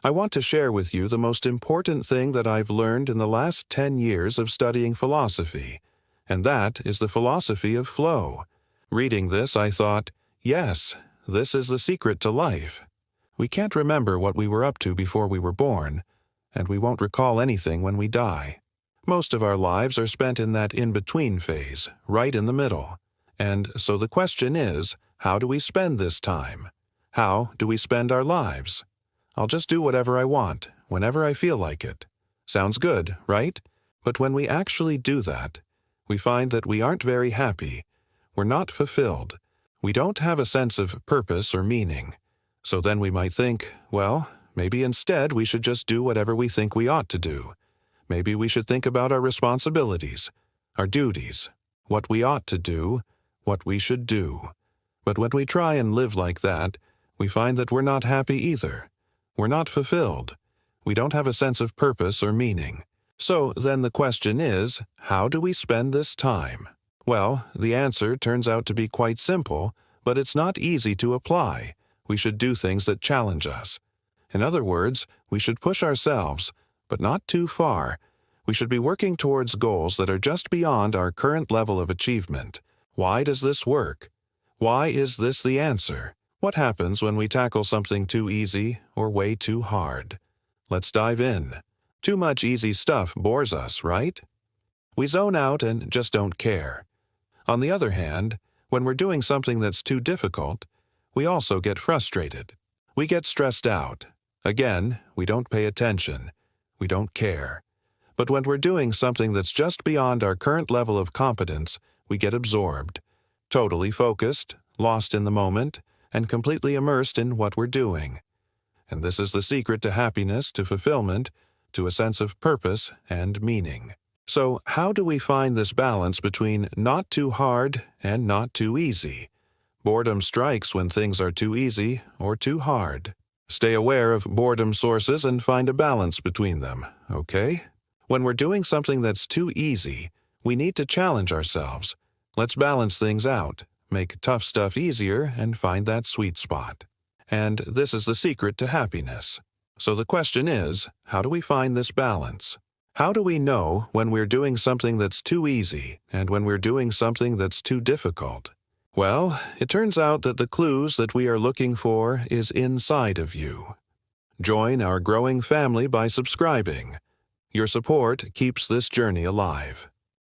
I want to share with you the most important thing that I've learned in the last 10 years of studying philosophy, and that is the philosophy of flow. Reading this, I thought, yes, this is the secret to life. We can't remember what we were up to before we were born, and we won't recall anything when we die. Most of our lives are spent in that in-between phase, right in the middle. And so the question is, how do we spend this time? How do we spend our lives? I'll just do whatever I want, whenever I feel like it. Sounds good, right? But when we actually do that, we find that we aren't very happy. We're not fulfilled. We don't have a sense of purpose or meaning. So then we might think, well, maybe instead we should just do whatever we think we ought to do. Maybe we should think about our responsibilities, our duties, what we ought to do, what we should do. But when we try and live like that, we find that we're not happy either. We're not fulfilled. We don't have a sense of purpose or meaning. So then the question is, how do we spend this time? Well, the answer turns out to be quite simple, but it's not easy to apply. We should do things that challenge us. In other words, we should push ourselves, but not too far. We should be working towards goals that are just beyond our current level of achievement. Why does this work? Why is this the answer? What happens when we tackle something too easy or way too hard? Let's dive in. Too much easy stuff bores us, right? We zone out and just don't care. On the other hand, when we're doing something that's too difficult, we also get frustrated. We get stressed out. Again, we don't pay attention. We don't care. But when we're doing something that's just beyond our current level of competence, we get absorbed, totally focused, lost in the moment, and completely immersed in what we're doing. And this is the secret to happiness, to fulfillment, to a sense of purpose and meaning. So how do we find this balance between not too hard and not too easy? Boredom strikes when things are too easy or too hard. Stay aware of boredom sources and find a balance between them, okay? When we're doing something that's too easy, we need to challenge ourselves. Let's balance things out, make tough stuff easier, and find that sweet spot. And this is the secret to happiness. So the question is, how do we find this balance? How do we know when we're doing something that's too easy and when we're doing something that's too difficult? Well, it turns out that the clues that we are looking for is inside of you. Join our growing family by subscribing. Your support keeps this journey alive.